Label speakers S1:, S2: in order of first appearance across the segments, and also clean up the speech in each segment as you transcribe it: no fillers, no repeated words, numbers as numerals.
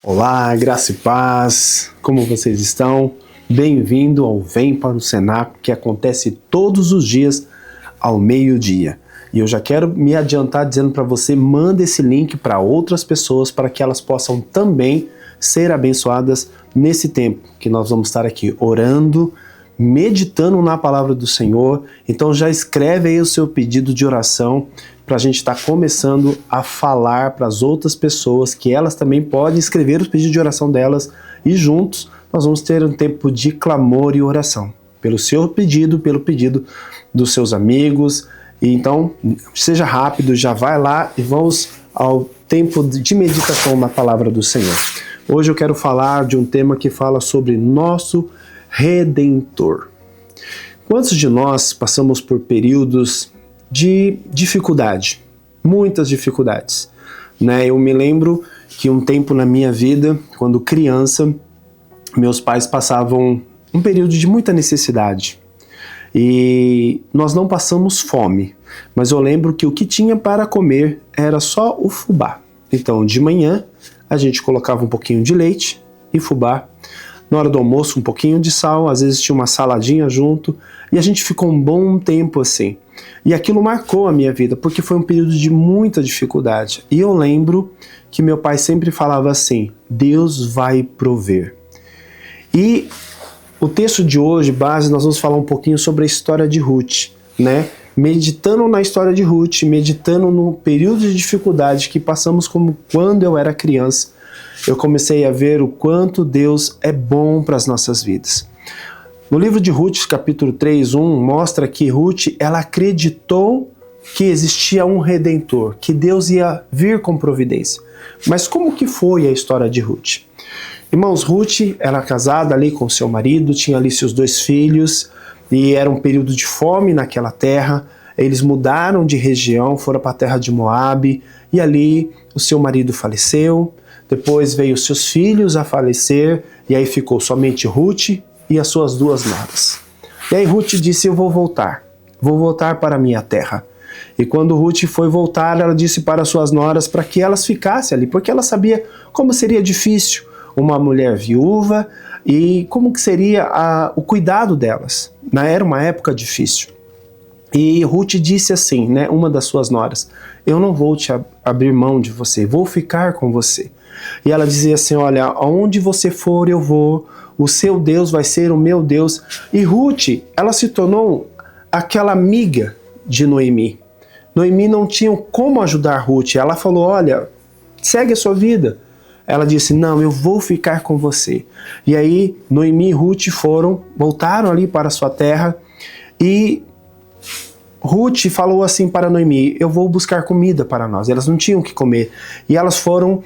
S1: Olá, graça e paz, como vocês estão? Bem-vindo ao Vem para o Cenáculo, que acontece todos os dias ao meio-dia. E eu já quero me adiantar dizendo para você, manda esse link para outras pessoas para que elas possam também ser abençoadas nesse tempo que nós vamos estar aqui orando, meditando na palavra do Senhor. Então já escreve aí o seu pedido de oração para a gente estar começando a falar para as outras pessoas que elas também podem escrever os pedidos de oração delas e juntos nós vamos ter um tempo de clamor e oração pelo seu pedido, pelo pedido dos seus amigos. E então seja rápido, já vai lá e vamos ao tempo de meditação na palavra do Senhor. Hoje eu quero falar de um tema que fala sobre nosso Redentor. Quantos de nós passamos por períodos de dificuldade, muitas dificuldades, né? Eu me lembro que um tempo na minha vida, quando criança, meus pais passavam um período de muita necessidade e nós não passamos fome, mas eu lembro que o que tinha para comer era só o fubá. Então de manhã a gente colocava um pouquinho de leite e fubá, na hora do almoço um pouquinho de sal, às vezes tinha uma saladinha junto, e a gente ficou um bom tempo assim. E aquilo marcou a minha vida, porque foi um período de muita dificuldade. E eu lembro que meu pai sempre falava assim, Deus vai prover. E o texto de hoje, base, nós vamos falar um pouquinho sobre a história de Ruth, né? Meditando na história de Ruth, meditando no período de dificuldade que passamos como quando eu era criança, eu comecei a ver o quanto Deus é bom para as nossas vidas. No livro de Ruth, capítulo 3:1, mostra que Ruth, ela acreditou que existia um Redentor, que Deus ia vir com providência. Mas como que foi a história de Ruth? Irmãos, Ruth era casada ali com seu marido, tinha ali seus 2 filhos, e era um período de fome naquela terra. Eles mudaram de região, foram para a terra de Moabe, e ali o seu marido faleceu. Depois veio seus filhos a falecer, e aí ficou somente Ruth e as suas 2 noras. E aí Ruth disse, eu vou voltar para a minha terra. E quando Ruth foi voltar, ela disse para as suas noras para que elas ficassem ali, porque ela sabia como seria difícil uma mulher viúva e como que seria o cuidado delas. Era uma época difícil. E Ruth disse assim, né, uma das suas noras, eu não vou te abrir mão de você, vou ficar com você. E ela dizia assim, olha, aonde você for eu vou, o seu Deus vai ser o meu Deus. E Ruth, ela se tornou aquela amiga de Noemi. Noemi não tinha como ajudar Ruth, ela falou, olha, segue a sua vida. Ela disse, não, eu vou ficar com você. E aí Noemi e Ruth voltaram ali para a sua terra e Ruth falou assim para Noemi, eu vou buscar comida para nós. Elas não tinham o que comer. E elas foram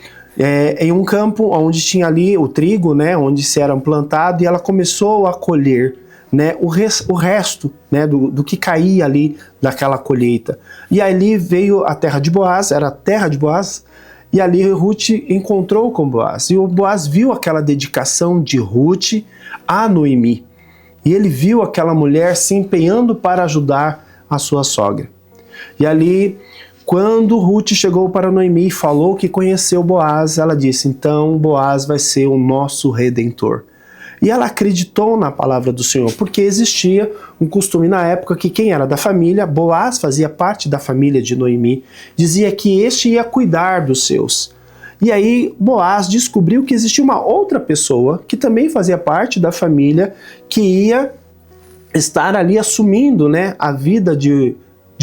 S1: em um campo onde tinha ali o trigo, né, onde se era plantado, e ela começou a colher, né, o resto, né, do que caía ali daquela colheita. E ali veio a terra de Boaz, era a terra de Boaz, e ali Ruth encontrou com Boaz. E o Boaz viu aquela dedicação de Ruth a Noemi. E ele viu aquela mulher se empenhando para ajudar a sua sogra. E ali, quando Ruth chegou para Noemi e falou que conheceu Boaz, ela disse, então Boaz vai ser o nosso Redentor. E ela acreditou na palavra do Senhor, porque existia um costume na época que quem era da família, Boaz fazia parte da família de Noemi, dizia que este ia cuidar dos seus. E aí Boaz descobriu que existia uma outra pessoa que também fazia parte da família, que ia estar ali assumindo, né, a vida de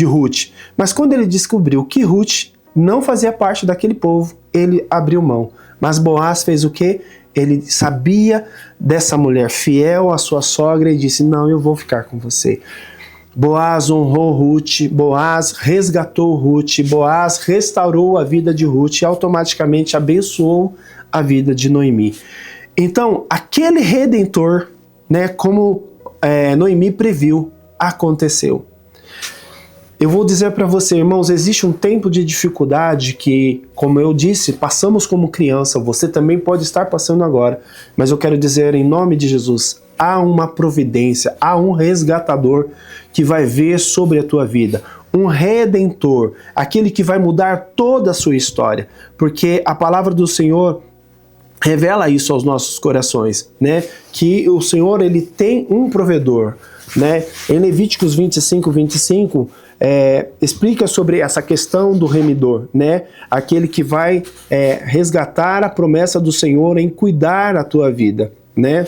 S1: Ruth. Mas quando ele descobriu que Ruth não fazia parte daquele povo, ele abriu mão. Mas Boaz fez o quê? Ele sabia dessa mulher fiel à sua sogra e disse, não, eu vou ficar com você. Boaz honrou Ruth, Boaz resgatou Ruth, Boaz restaurou a vida de Ruth e automaticamente abençoou a vida de Noemi. Então, aquele Redentor, né, como Noemi previu, aconteceu. Eu vou dizer para você, irmãos, existe um tempo de dificuldade que, como eu disse, passamos como criança, você também pode estar passando agora, mas eu quero dizer em nome de Jesus, há uma providência, há um resgatador que vai vir sobre a tua vida, um redentor, aquele que vai mudar toda a sua história, porque a palavra do Senhor revela isso aos nossos corações, né? Que o Senhor, ele tem um provedor, né? Em Levíticos 25, explica sobre essa questão do remidor, né? Aquele que vai resgatar a promessa do Senhor em cuidar da tua vida, né?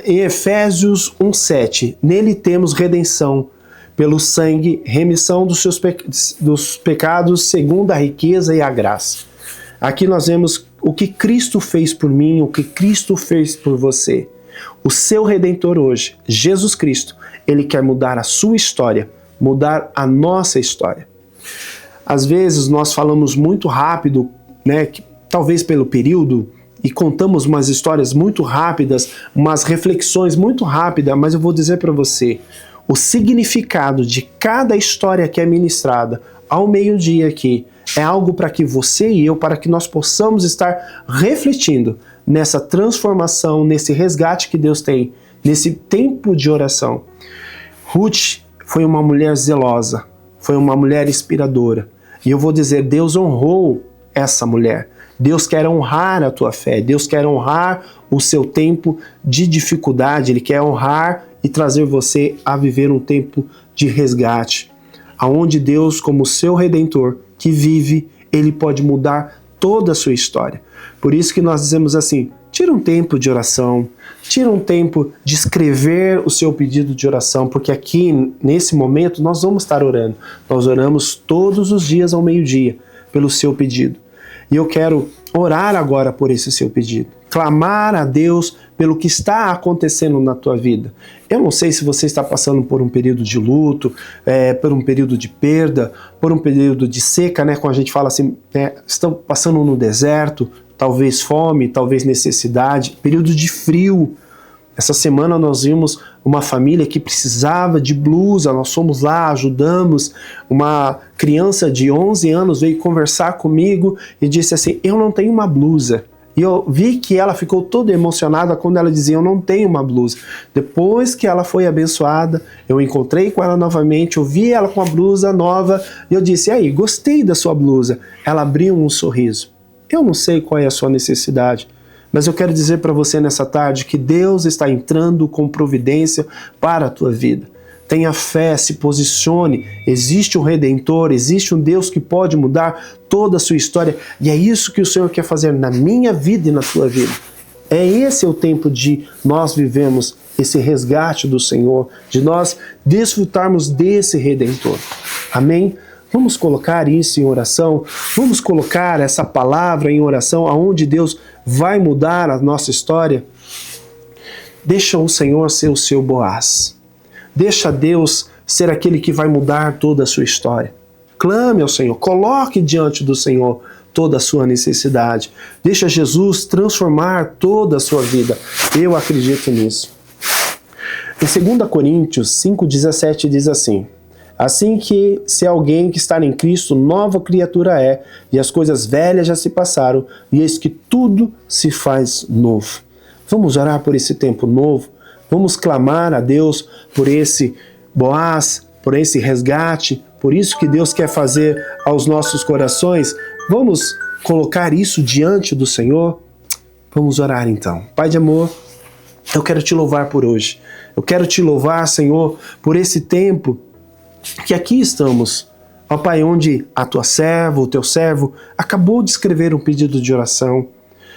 S1: Em Efésios 1:7, nele temos redenção pelo sangue, remissão dos pecados segundo a riqueza e a graça. Aqui nós vemos o que Cristo fez por mim, o que Cristo fez por você. O seu Redentor hoje, Jesus Cristo, ele quer mudar a sua história, mudar a nossa história. Às vezes nós falamos muito rápido, né, talvez pelo período, e contamos umas histórias muito rápidas, umas reflexões muito rápidas, mas eu vou dizer para você, o significado de cada história que é ministrada ao meio-dia aqui é algo para que você e eu, para que nós possamos estar refletindo nessa transformação, nesse resgate que Deus tem, nesse tempo de oração. Ruth foi uma mulher zelosa, foi uma mulher inspiradora. E eu vou dizer, Deus honrou essa mulher. Deus quer honrar a tua fé, Deus quer honrar o seu tempo de dificuldade, Ele quer honrar e trazer você a viver um tempo de resgate, aonde Deus, como seu Redentor, que vive, Ele pode mudar toda a sua história. Por isso que nós dizemos assim, tira um tempo de oração, tira um tempo de escrever o seu pedido de oração, porque aqui, nesse momento, nós vamos estar orando. Nós oramos todos os dias ao meio-dia pelo seu pedido. E eu quero orar agora por esse seu pedido. Clamar a Deus pelo que está acontecendo na tua vida. Eu não sei se você está passando por um período de luto, por um período de perda, por um período de seca, né? Quando a gente fala assim, estão passando no deserto, talvez fome, talvez necessidade, período de frio. Essa semana nós vimos uma família que precisava de blusa, nós fomos lá, ajudamos. Uma criança de 11 anos veio conversar comigo e disse assim, eu não tenho uma blusa. E eu vi que ela ficou toda emocionada quando ela dizia, eu não tenho uma blusa. Depois que ela foi abençoada, eu encontrei com ela novamente, eu vi ela com a blusa nova, e eu disse, e aí, gostei da sua blusa. Ela abriu um sorriso. Eu não sei qual é a sua necessidade, mas eu quero dizer para você nessa tarde que Deus está entrando com providência para a tua vida. Tenha fé, se posicione, existe um Redentor, existe um Deus que pode mudar toda a sua história, e é isso que o Senhor quer fazer na minha vida e na tua vida. Esse é o tempo de nós vivemos esse resgate do Senhor, de nós desfrutarmos desse Redentor. Amém? Vamos colocar isso em oração, vamos colocar essa palavra em oração, aonde Deus vai mudar a nossa história. Deixa o Senhor ser o seu Boaz. Deixa Deus ser aquele que vai mudar toda a sua história. Clame ao Senhor, coloque diante do Senhor toda a sua necessidade. Deixa Jesus transformar toda a sua vida. Eu acredito nisso. Em 2 Coríntios 5,17 diz assim, assim que se alguém que está em Cristo, nova criatura é, e as coisas velhas já se passaram, e eis que tudo se faz novo. Vamos orar por esse tempo novo? Vamos clamar a Deus por esse Boaz, por esse resgate, por isso que Deus quer fazer aos nossos corações. Vamos colocar isso diante do Senhor? Vamos orar então. Pai de amor, eu quero te louvar por hoje. Eu quero te louvar, Senhor, por esse tempo que aqui estamos. Ó Pai, onde a tua serva, o teu servo, acabou de escrever um pedido de oração.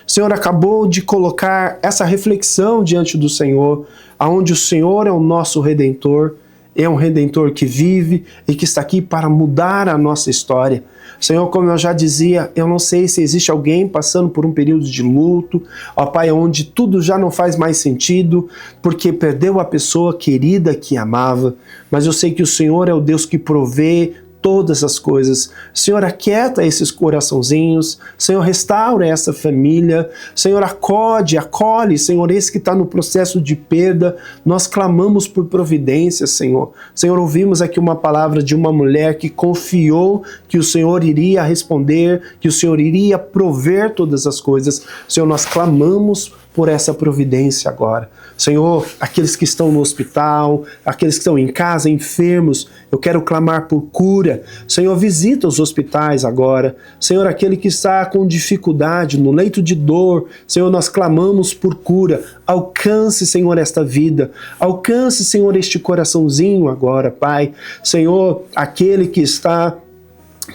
S1: O Senhor acabou de colocar essa reflexão diante do Senhor, aonde o Senhor é o nosso Redentor, é um Redentor que vive e que está aqui para mudar a nossa história. Senhor, como eu já dizia, eu não sei se existe alguém passando por um período de luto, ó Pai, onde tudo já não faz mais sentido, porque perdeu a pessoa querida que amava, mas eu sei que o Senhor é o Deus que provê todas as coisas. Senhor, aquieta esses coraçãozinhos. Senhor, restaura essa família. Senhor, acolhe, Senhor, esse que está no processo de perda. Nós clamamos por providência, Senhor. Senhor, ouvimos aqui uma palavra de uma mulher que confiou que o Senhor iria responder, que o Senhor iria prover todas as coisas. Senhor, nós clamamos por essa providência agora. Senhor, aqueles que estão no hospital, aqueles que estão em casa, enfermos, eu quero clamar por cura. Senhor, visita os hospitais agora. Senhor, aquele que está com dificuldade, no leito de dor, Senhor, nós clamamos por cura. Alcance, Senhor, esta vida. Alcance, Senhor, este coraçãozinho agora, Pai. Senhor, aquele que está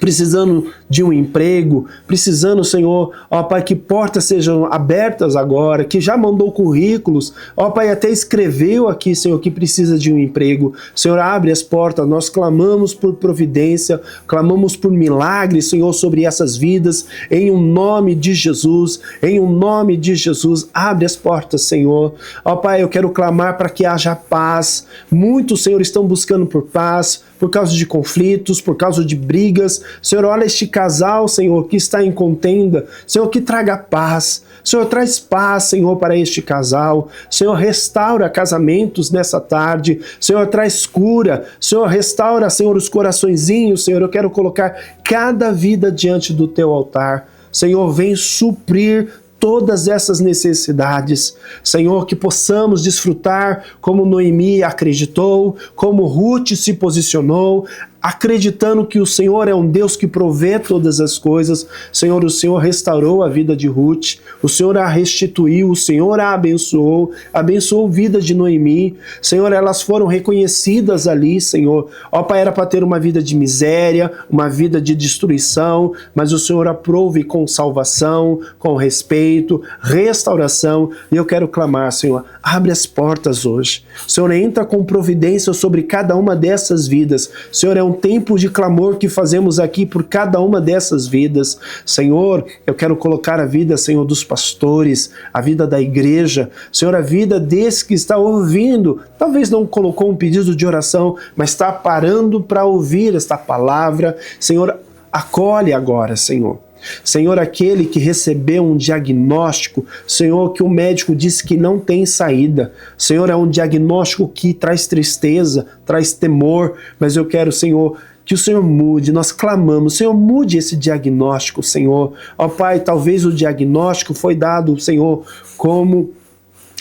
S1: precisando de um emprego, precisando, Senhor, ó Pai, que portas sejam abertas agora, que já mandou currículos, ó Pai, até escreveu aqui, Senhor, que precisa de um emprego. Senhor, abre as portas, nós clamamos por providência, clamamos por milagres, Senhor, sobre essas vidas, em um nome de Jesus, em um nome de Jesus, abre as portas, Senhor. Ó Pai, eu quero clamar para que haja paz. Muitos, Senhor, estão buscando por paz, por causa de conflitos, por causa de brigas. Senhor, olha este casal, Senhor, que está em contenda. Senhor, que traga paz. Senhor, traz paz, Senhor, para este casal. Senhor, restaura casamentos nessa tarde. Senhor, traz cura. Senhor, restaura, Senhor, os coraçõezinhos. Senhor, eu quero colocar cada vida diante do teu altar. Senhor, vem suprir todas essas necessidades. Senhor, que possamos desfrutar como Noemi acreditou, como Ruth se posicionou, acreditando que o Senhor é um Deus que provê todas as coisas. Senhor, o Senhor restaurou a vida de Ruth, o Senhor a restituiu, o Senhor a abençoou, abençoou a vida de Noemi. Senhor, elas foram reconhecidas ali, Senhor. Ó Pai, era para ter uma vida de miséria, uma vida de destruição, mas o Senhor aprove com salvação, com respeito, restauração. E eu quero clamar, Senhor, abre as portas hoje. Senhor, entra com providência sobre cada uma dessas vidas. Senhor, é um tempo de clamor que fazemos aqui por cada uma dessas vidas. Senhor, eu quero colocar a vida, Senhor, dos pastores, a vida da igreja, Senhor, a vida desse que está ouvindo, talvez não colocou um pedido de oração, mas está parando para ouvir esta palavra. Senhor, acolhe agora, Senhor. Senhor, aquele que recebeu um diagnóstico, Senhor, que o médico disse que não tem saída. Senhor, é um diagnóstico que traz tristeza, traz temor, mas eu quero, Senhor, que o Senhor mude, nós clamamos, Senhor, mude esse diagnóstico, Senhor. Ó Pai, talvez o diagnóstico foi dado, Senhor, como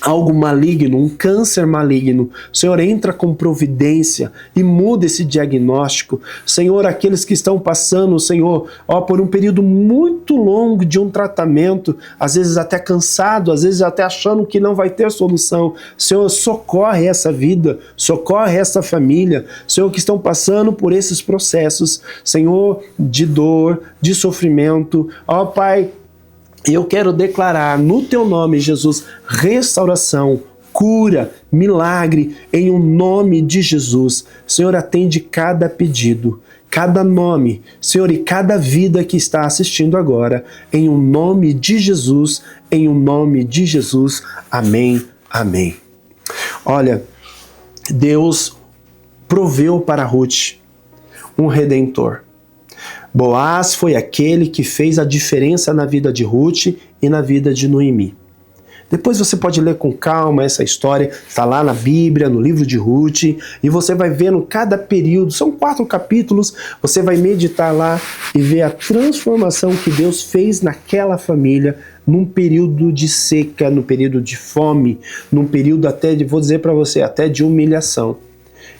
S1: algo maligno, um câncer maligno. Senhor, entra com providência e muda esse diagnóstico. Senhor, aqueles que estão passando, Senhor, ó, por um período muito longo de um tratamento, às vezes até cansado, às vezes até achando que não vai ter solução. Senhor, socorre essa vida, socorre essa família, Senhor, que estão passando por esses processos, Senhor, de dor, de sofrimento. Ó Pai, eu quero declarar no teu nome, Jesus, restauração, cura, milagre, em um nome de Jesus. Senhor, atende cada pedido, cada nome, Senhor, e cada vida que está assistindo agora, em um nome de Jesus, em um nome de Jesus. Amém, amém. Olha, Deus proveu para Ruth um redentor. Boaz foi aquele que fez a diferença na vida de Ruth e na vida de Noemi. Depois você pode ler com calma essa história, está lá na Bíblia, no livro de Ruth, e você vai vendo cada período, são 4 capítulos, você vai meditar lá e ver a transformação que Deus fez naquela família, num período de seca, num período de fome, num período até, vou dizer para você, até de humilhação.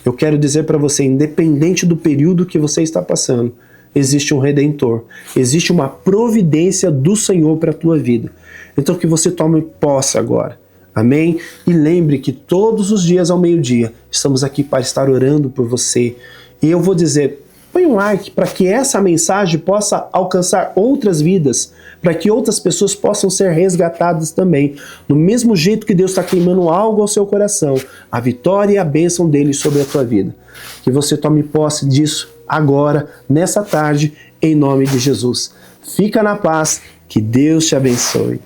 S1: Eu quero dizer para você, independente do período que você está passando, existe um Redentor, existe uma providência do Senhor para a tua vida. Então que você tome posse agora, amém? E lembre que todos os dias ao meio-dia estamos aqui para estar orando por você. E eu vou dizer, põe um like para que essa mensagem possa alcançar outras vidas, para que outras pessoas possam ser resgatadas também. Do mesmo jeito que Deus está queimando algo ao seu coração, a vitória e a bênção dele sobre a tua vida. Que você tome posse disso agora, nessa tarde, em nome de Jesus. Fica na paz, que Deus te abençoe.